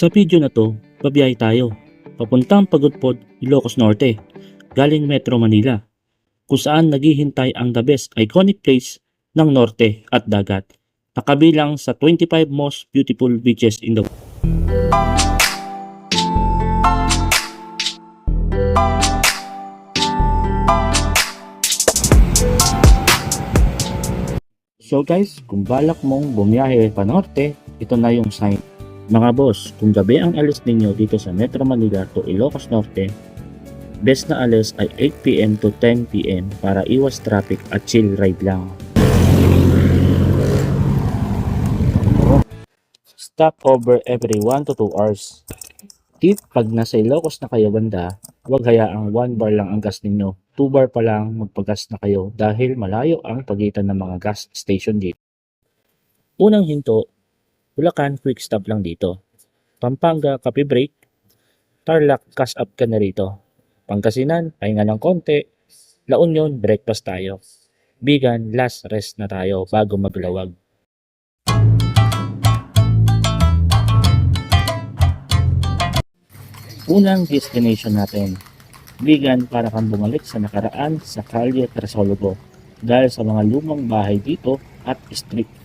Sa video na to, babiyahe tayo. Papuntang Pagudpod, Ilocos Norte, galing Metro Manila, kung saan naghihintay ang the best iconic place ng Norte at Dagat, nakabilang sa 25 most beautiful beaches in the world. So guys, kung balak mong bumiyahe pa Norte, ito na yung sign. Mga boss, kung gabi ang alis ninyo dito sa Metro Manila to Ilocos Norte, best na alis ay 8 PM to 10 PM para iwas traffic at chill ride lang. Stop over every 1 to 2 hours. Tip, pag nasa Ilocos na kayo banda, huwag hayaang 1 bar lang ang gas ninyo. 2 bar pa lang magpagas na kayo dahil malayo ang pagitan ng mga gas station dito. Unang hinto, Bulacan quick stop lang dito. Pampanga coffee break. Tarlac cash up ka na rito. Pangasinan, pahinga ng konti. La Union, breakfast tayo. Bigan, last rest na tayo bago maglawag. Unang destination natin, Bigan, para kang bumalik sa nakaraan sa Calle Trasologo dahil sa mga lumang bahay dito at street.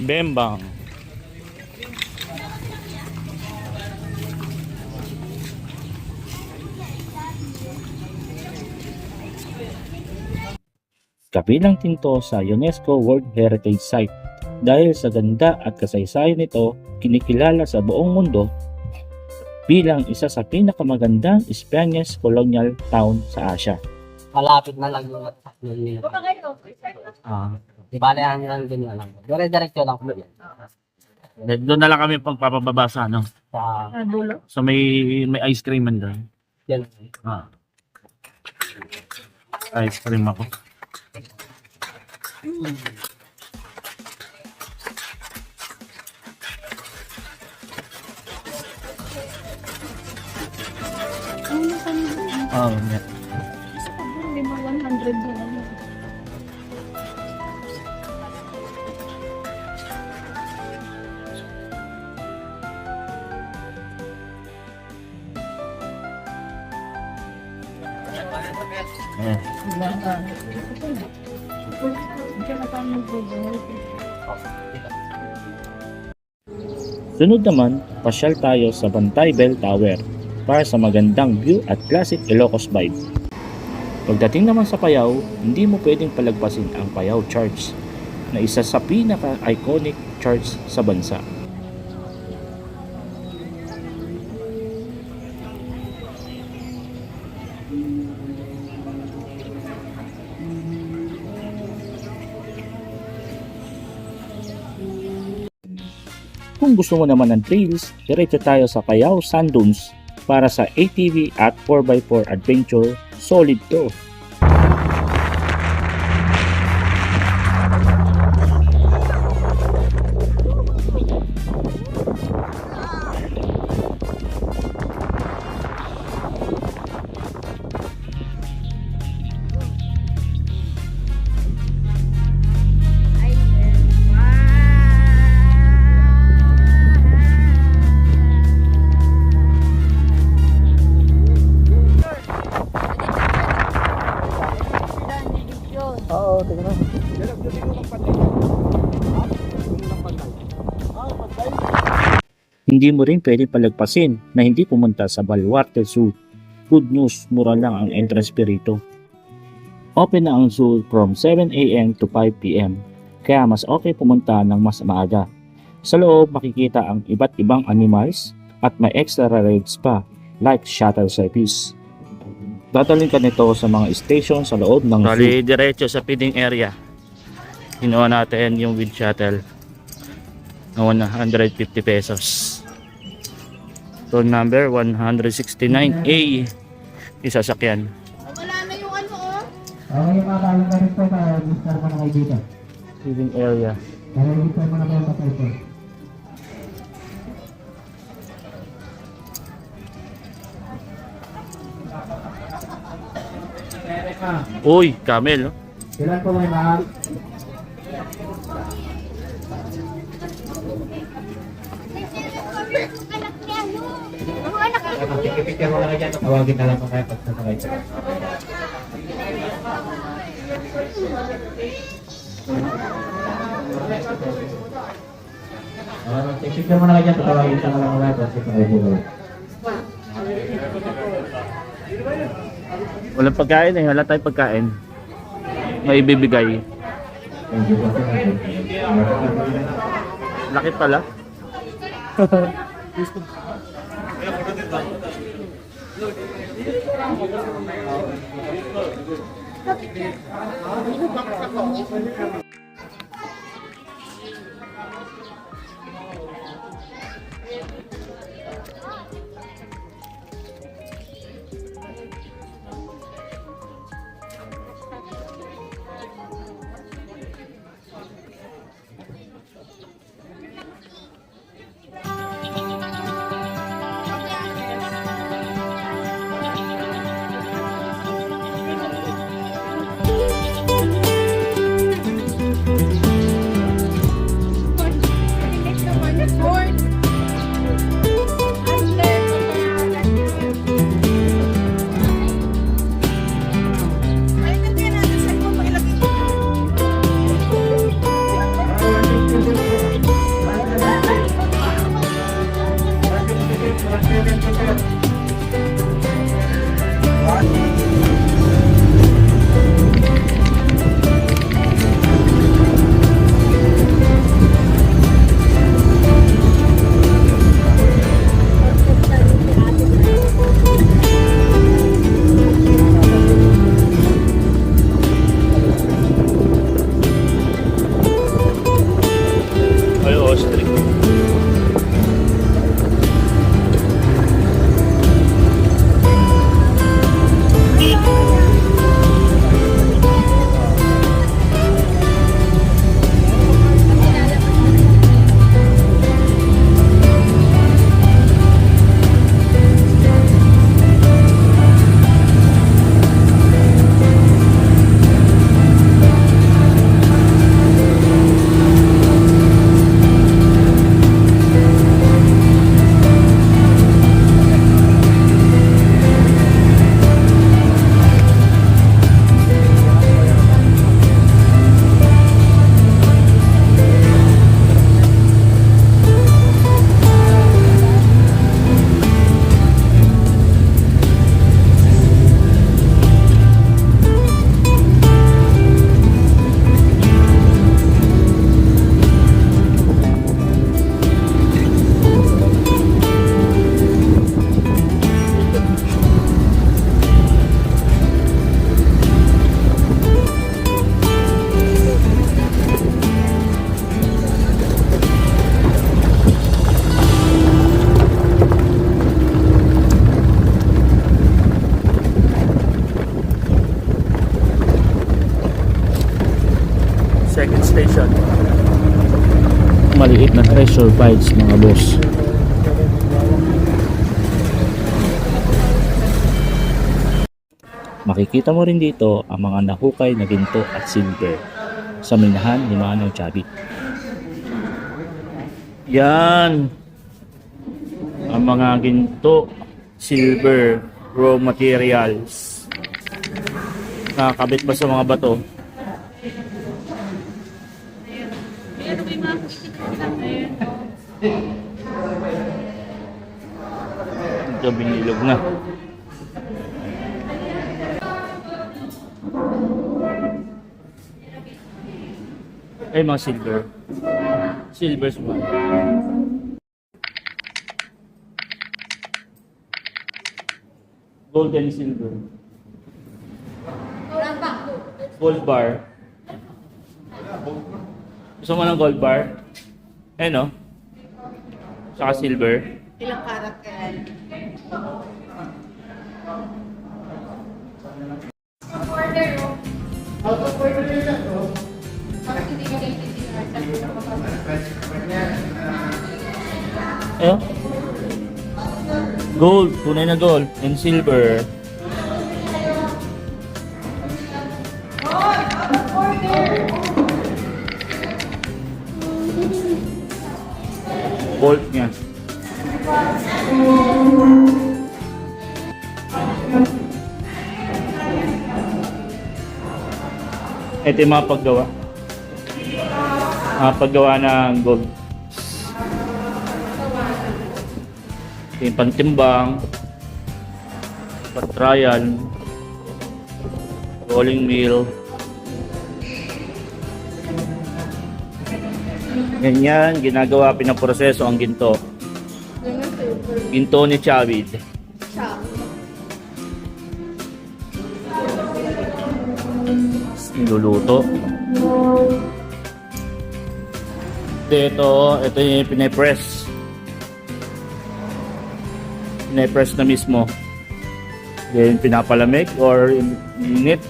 Bembang. Kabilang din to sa UNESCO World Heritage Site dahil sa ganda at kasaysayan nito, kinikilala sa buong mundo bilang isa sa pinakamagandang Spanish colonial town sa Asia. Malapit na lang yung nila. Bale, ang lang din na lang. Dire-diretso lang po yan. Doon na lang kami pagpapababa sa ano, Sa dulo. sa may ice cream man doon. yan. Ice cream ako. Yeah. Lima 100 din ano. Sunod naman, pasyal tayo sa Bantay Bell Tower para sa magandang view at classic Ilocos vibe. Pagdating naman sa Payao, hindi mo pwedeng palagpasin ang Payao Church na isa sa pinaka-iconic church sa bansa. Kung gusto mo naman ng trails, diretso tayo sa Payao Sand Dunes para sa ATV at 4x4 adventure. Solid to. Oo, tingnan mo. Hindi mo rin pwede palagpasin na hindi pumunta sa Baluarte Zoo. Good news, mura lang ang entrance fee rito. Open na ang zoo from 7 AM to 5 PM, kaya mas okay pumunta ng mas maaga. Sa loob makikita ang iba't ibang animals at may extra rides pa like shuttle service. Dadalhin ka nito sa mga station sa loob ng zoo. Bali, diretso sa feeding area. Ginawa natin yung with shuttle na 150 pesos. Road number 169A. Isasakyan. Wala na yung ano oh. Okay, makakalang ka rin po para register mo na kayo dito. Feeding area. Para register mo na kayo patay po. Uy, camel, no? Ilan po may mahal? Picture mo lang dyan. Tawagin na lang po kayo pag sasakay. Picture mo na kayo dyan. Tawagin na lang po kayo pag sasakay. Walang pagkain eh. Wala tayong pagkain. May ibibigay. Laki pala. Ay, ostrich. Second station. Maliit na treasure fights mga boss. Makikita mo rin dito ang mga nahukay na ginto at silver sa minahan ni Manong Chabit. Yan ang mga ginto, silver, raw materials. Nakakabit ba sa mga bato? Ito binilog na. Ay, mga silver. Silver swan. Gold and silver. Gold bar. Gusto mo ng gold bar? Eh no? Saka silver. Ilang karat kaya? Order mo. Out of order na to. Bakit hindi ka Eh? Gold. Tunay na gold. And silver. Bolt niya. Ito yung mga paggawa. Mga paggawa ng gold. Ito yung pantimbang, patrial, rolling mill. Ganyan, ginagawa, pinaproseso ang ginto. Ginto ni Chavit. Niluluto. Ito yung pinapress. Pinapress na mismo. Then pinapalamig or init.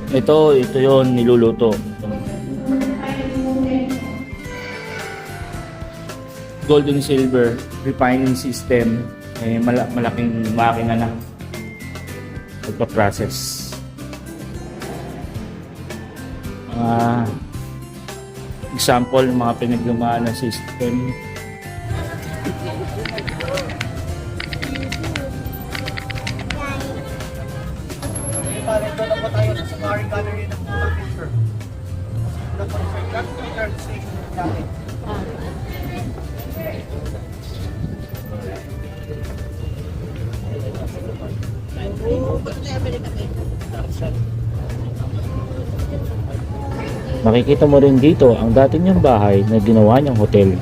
Ito yung niluluto. Gold and silver refining system, malaking makina na nagpa-process. Example, mga pinaglumaan na system. Ito na po tayo sa Mari Gallery ng Putang Picture. Ito po sa Church Station natin. Makikita mo rin dito ang dati niyang bahay na ginawa niyang hotel.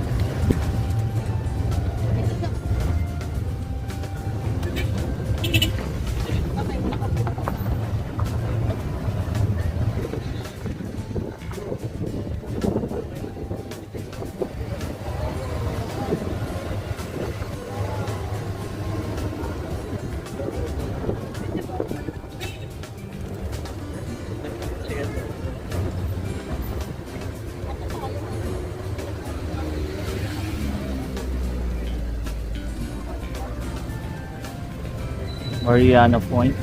Marina Point.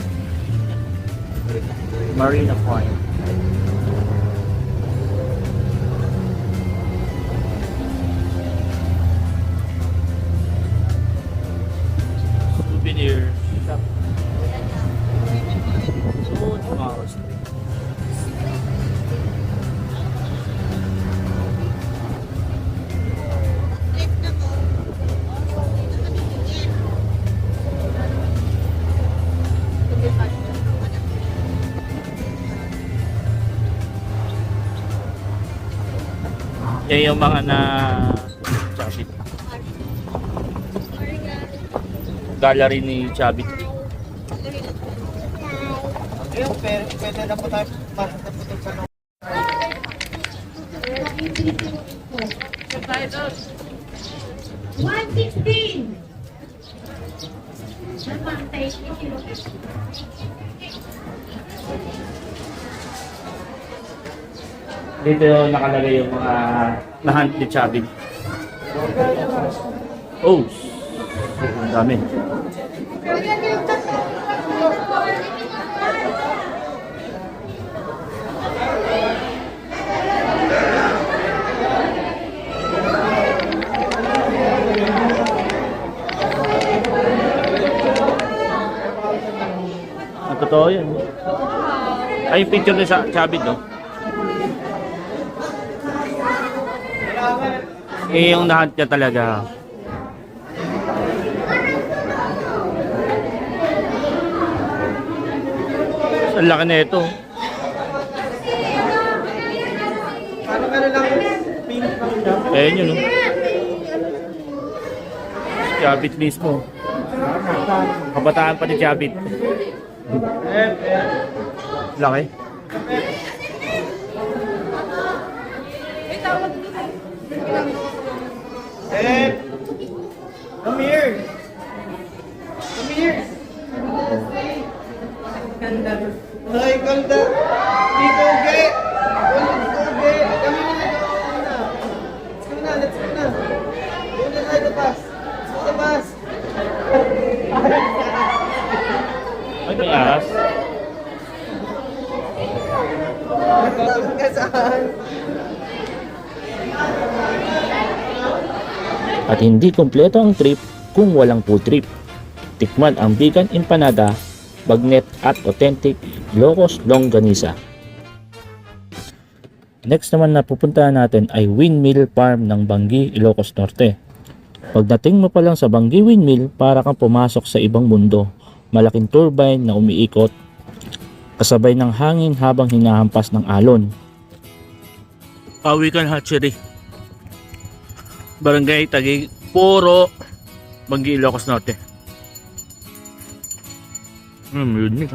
Marina Point. Souvenir shop. So, tomorrow street. Yan yung mga na Chavit. Gallery ni Chavit. Ayun, pwede na po tayo pasok na po dun sa no. 116! Dito nakalagay yung mga nahunt ni Chavit. Oh! Ang dami. Totoo yan. Ay, yung picture ni Chavit, no? Eh, yung nahunt niya talaga. Ang laki na ito. Parang ano lang, pink lang siya. Ayan yun, no? Chavit mismo. Kabataan pa ni Chavit. Laki. Come here! Come here! Ay, ganda! Dito, Uge! Uge! Kami na! Let's go na! Let's go na! Go na tayo the bus! Let's go the bus! Ay, may ahas. Saan? At hindi kumpleto ang trip kung walang food trip. Tikman ang vegan empanada, bagnet at authentic Ilocos Longganisa. Next naman na pupuntahan natin ay Windmill Farm ng Bangi, Ilocos Norte. Pagdating mo pa lang sa Bangi Windmill, para kang pumasok sa ibang mundo. Malaking turbine na umiikot, kasabay ng hangin habang hinahampas ng alon. Pawikan Hatchery, Barangay Taguig, Puro, Bangi, Ilocos Norte. Yun.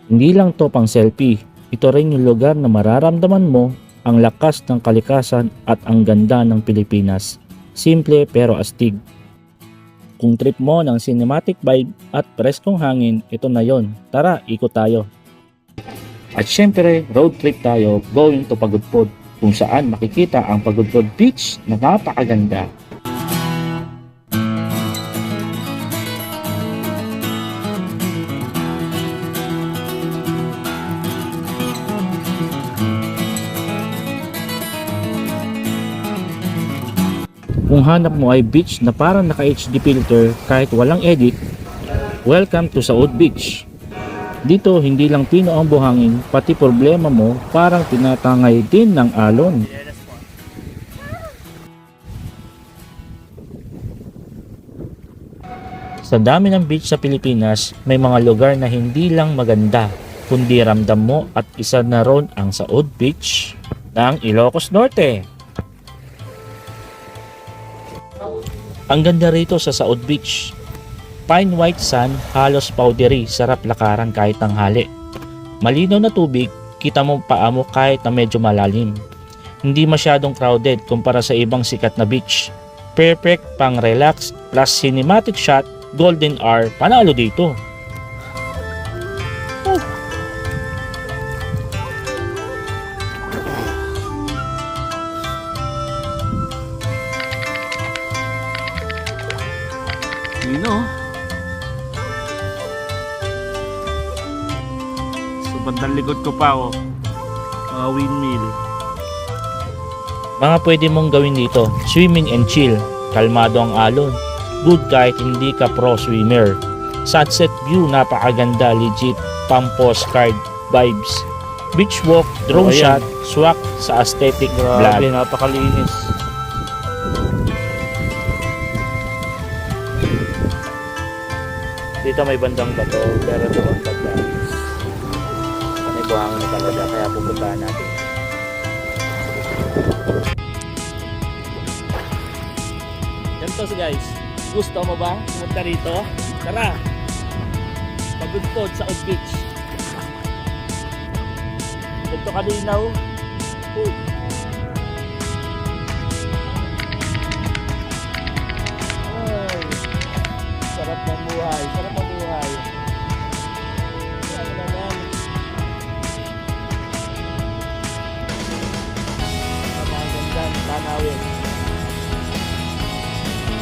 Hindi lang to pang selfie, ito rin yung lugar na mararamdaman mo ang lakas ng kalikasan at ang ganda ng Pilipinas. Simple pero astig. Kung trip mo ng cinematic vibe at preskong hangin, ito na yon. Tara, ikot tayo. At syempre, road trip tayo going to Pagudpod, kung saan makikita ang Pagudpod Beach na napakaganda. Kung hanap mo ay beach na parang naka-HD filter kahit walang edit, welcome to Saud Beach. Dito hindi lang pino ang buhangin, pati problema mo parang tinatangay din ng alon. Sa dami ng beach sa Pilipinas, may mga lugar na hindi lang maganda, kundi ramdam mo, at isa na ron ang Saud Beach ng Ilocos Norte. Ang ganda rito sa Saud Beach. Fine white sand, halos powdery, sarap lakaran kahit tanghali. Malinaw na tubig, kita mo paa mo kahit na medyo malalim. Hindi masyadong crowded kumpara sa ibang sikat na beach. Perfect pang relax plus cinematic shot, golden hour, panalo dito. So bandang likod ko pa mga windmill. Mga pwede mong gawin dito, swimming and chill, kalmado ang alon, good kahit hindi ka pro swimmer. Sunset view napakaganda, legit pang postcard vibes. Beach walk, drone shot, swak sa aesthetic vlog. Napakalinis. Dito may bandang bato, pero doon pagka may buhangin na talaga, kaya pupuntahan natin. Ganito guys, gusto mo ba pumunta rito? Tara! Pagudpod sa Saud Beach. Ito kalinaw. Sarap ng buhay, sarap ng buhay. Ano naman? Napakaganda ng tanawin.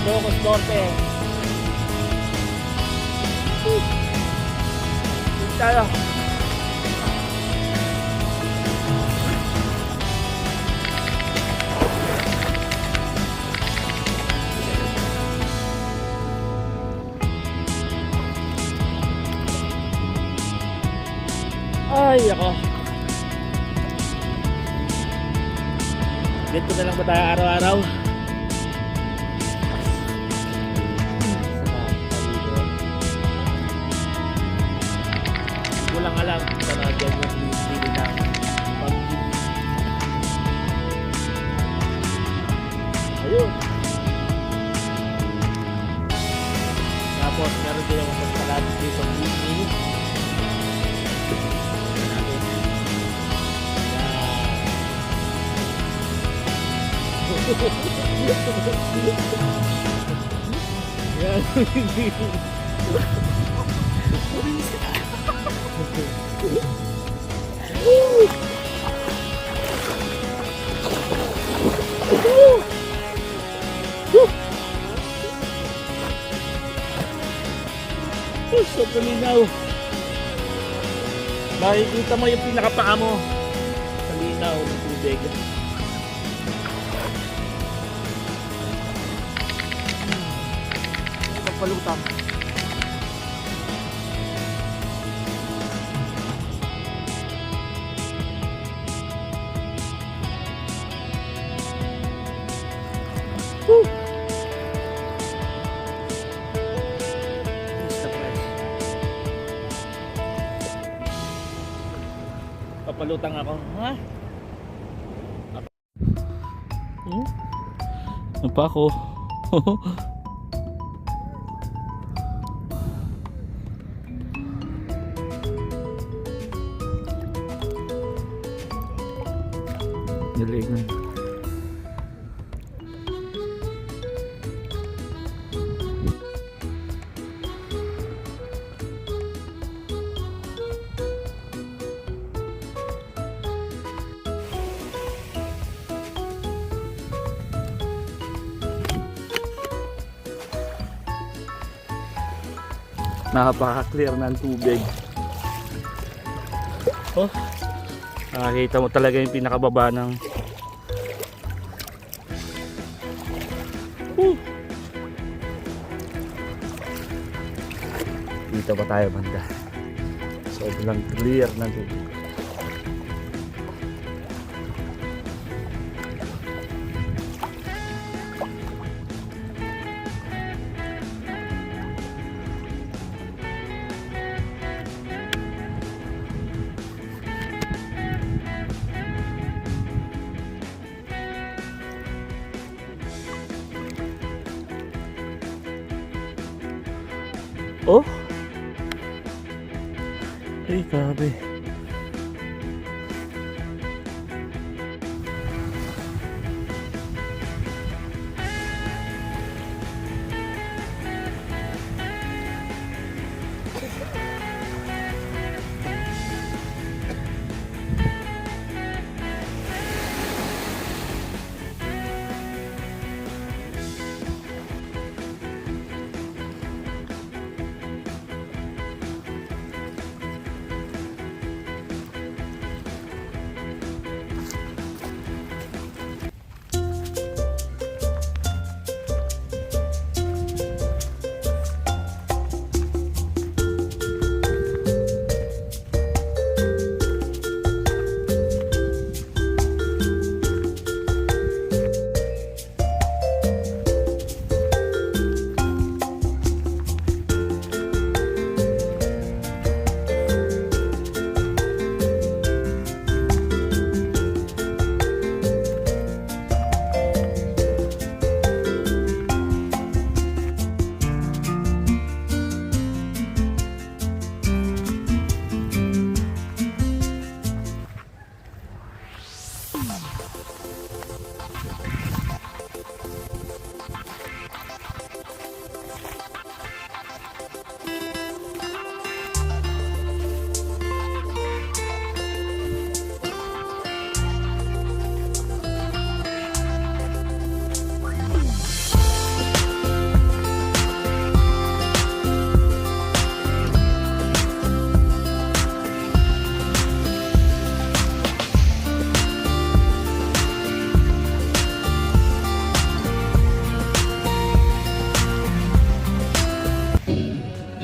Ilocos Norte. Dito tayo. Ay, ako. Dito na lang ba tayo araw-araw? Kulang alam kung na dyan yung hindi ng pag-ibig. Ayun. Tapos meron din akong pagkalagi dito sa Windmill. Kalinaw. Makikita mo yung pinakapaa mo. Kalinaw ng tubig. Pagpalutang. Papalutang ako, ha? Ano pa ako? Galingan. Napaka-clear ng tubig. Oh, nakikita mo talaga yung pinakababa ng dito pa tayo banda. Sobrang clear ng tubig. Oh! Ay, grabe.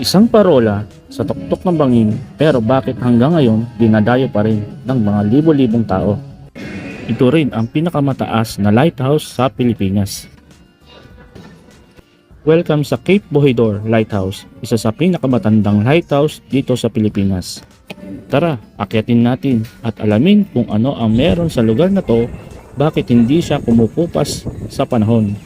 Isang parola sa tuktok ng bangin, pero bakit hanggang ngayon dinadayo pa rin ng mga libo-libong tao? Ito rin ang pinakamataas na lighthouse sa Pilipinas. Welcome sa Cape Bojidor Lighthouse, isa sa pinakamatandang lighthouse dito sa Pilipinas. Tara, akyatin natin at alamin kung ano ang meron sa lugar na to, bakit hindi siya kumukupas sa panahon.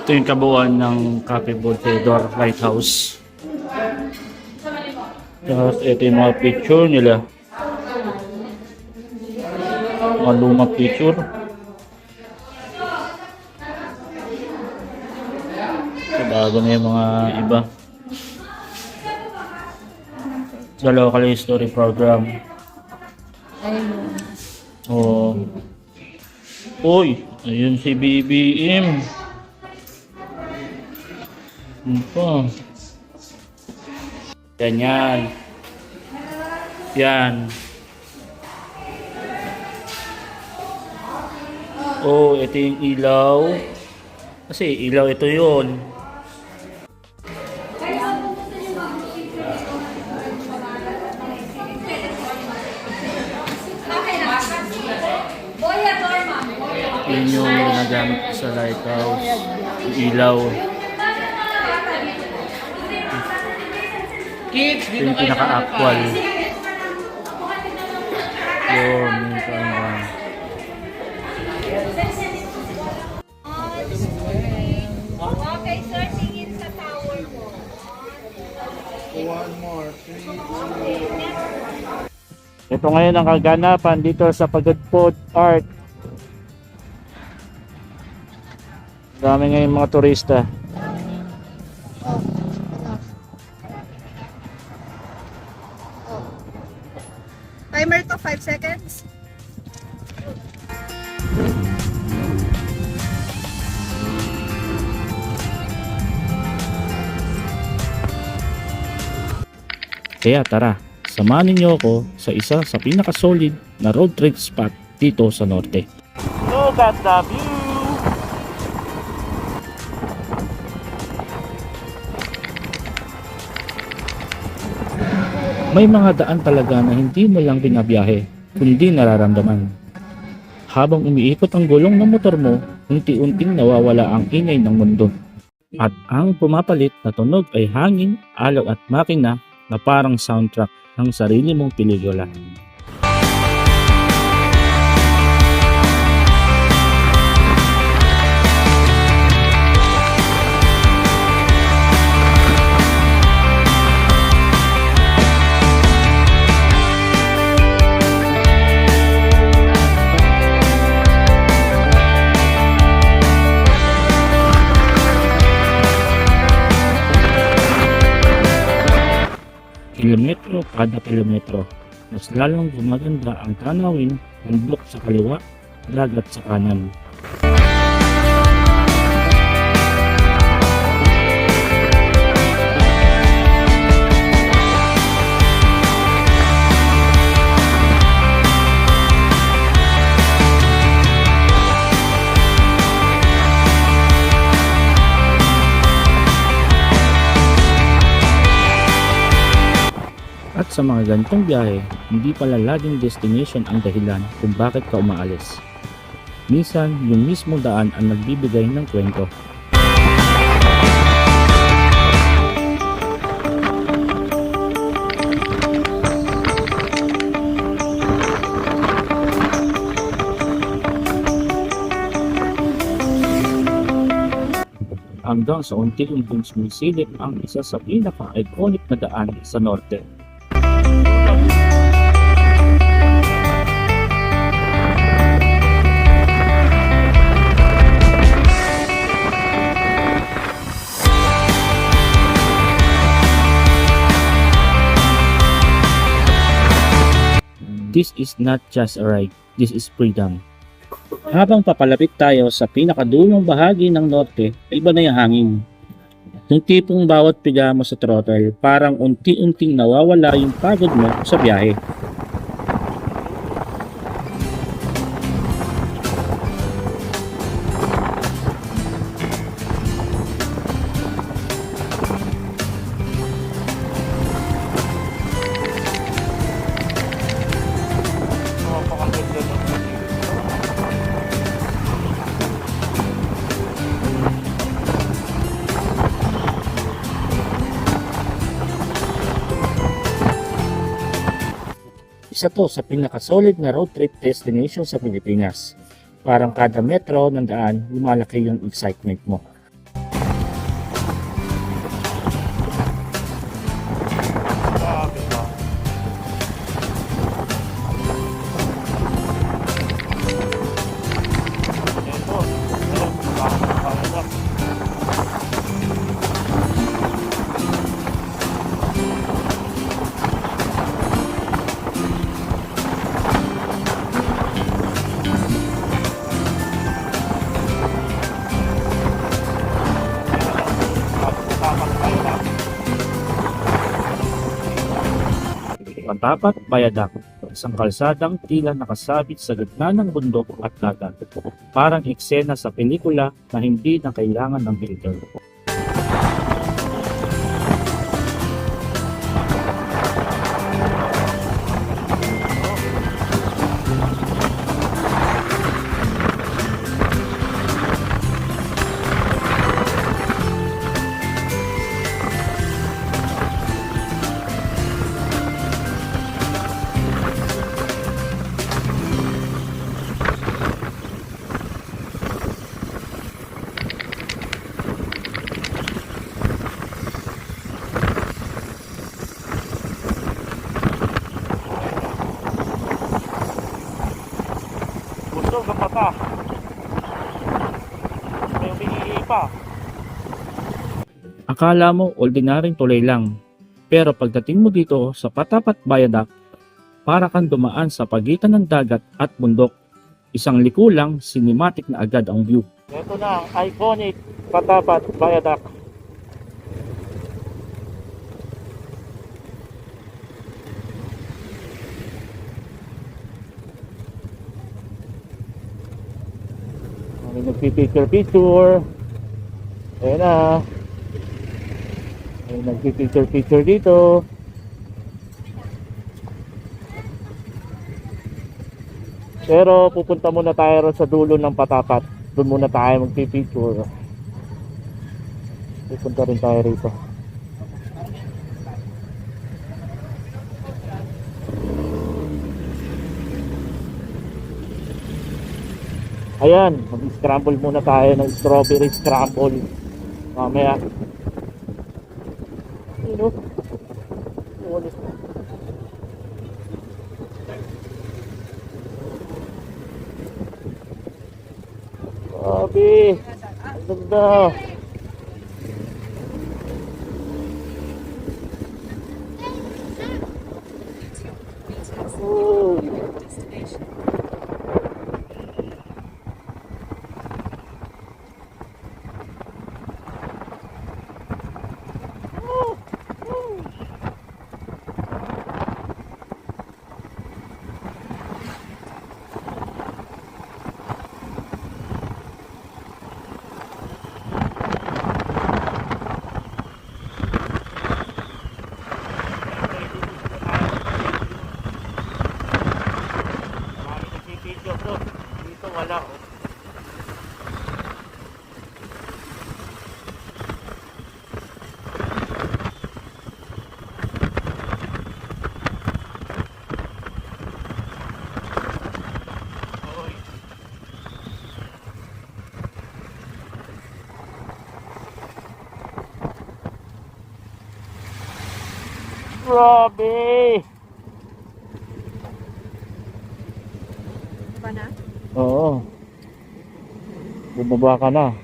Ito yung kabuuan ng Cape Bojidor Lighthouse. Tapos ito yung mga picture nila. Mga lumang picture. So, bago na yung mga iba. The local history program. O Uy, ayun si BBM. Ano pa? Ganyan. Yan. Oh, ito yung ilaw. Kasi ilaw ito yun. Yun yung ginagamit sa lighthouse. Yung ilaw. Kids, Ito yung pinaka-actual. Yun, yung parang Okay, sir, tingin sa tower mo. One more. ito ngayon ang kaganapan dito sa Pagudpod Art. Dami ngayon mga turista. Timer to 5 seconds. Kaya tara, samahan ninyo ako sa isa sa pinaka-solid na road trip spot dito sa norte. Look at the view! May mga daan talaga na hindi mo lang binabiyahe, kundi nararamdaman. Habang umiikot ang gulong ng motor mo, unti-unting nawawala ang ingay ng mundo. At ang pumapalit na tunog ay hangin, alog at makina na parang soundtrack ng sarili mong pelikula. Kilometro kada kilometro, mas lalong gumaganda ang tanawin, bundok sa kaliwa, dagat sa kanan. At sa mga ganitong biyahe, hindi pala laging destination ang dahilan kung bakit ka umaalis. Minsan, yung mismo daan ang nagbibigay ng kwento. Hanggang sa unti-unting sumisilip ang isa sa pinaka-iconic na daan sa norte. This is not just a ride, this is freedom. Habang papalapit tayo sa pinakadulong bahagi ng norte, iba na yung hangin. Yung tipong bawat piga mo sa throttle, parang unti-unting nawawala yung pagod mo sa biyahe. Isa to sa pinaka-solid na road trip destination sa Pilipinas. Parang kada metro ng daan, lumalaki yung excitement mo. Patapat Viaduct, isang kalsadang tila nakasabit sa gitna ng bundok at dagat. Parang eksena sa pelikula na hindi na kailangan ng filter. Busog ang mata. May umiihi pa. Akala mo ordinaryong tulay lang. Pero pagdating mo dito sa Patapat Viaduct, para kang dumaan sa pagitan ng dagat at bundok. Isang liko lang, cinematic na agad ang view. Ito na ang iconic Patapat Viaduct. May nagpipicture-picture. Ayan na. May nagpipicture-picture dito. Pero pupunta muna tayo sa dulo ng Patapat. Doon muna tayo magpipicture. Pupunta rin tayo rito. Ayan, mag-scramble muna tayo ng strawberry scramble. Mamaya. Sino? Grabe. Ang ganda. Oh. Dito wala oh. Grabe! Diba na? Oo. Bumaba ka na.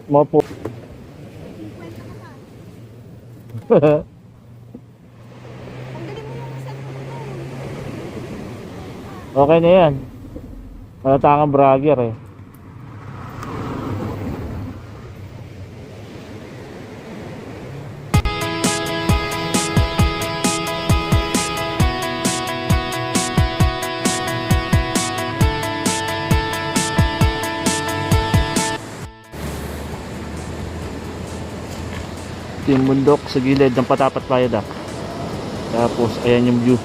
Mapo. Okay na yan. Talatangang bragger eh. Yung bundok sa gilid ng Patapat Viaduct. Tapos ayan yung view.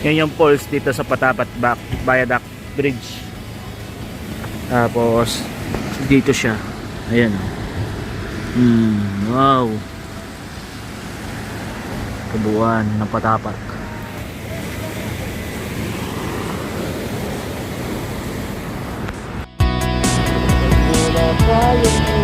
Yan yung falls dito sa Patapat Viaduct Bridge. Tapos dito siya. Ayan oh. Wow. Kabuuan ng Patapat. Wala tayong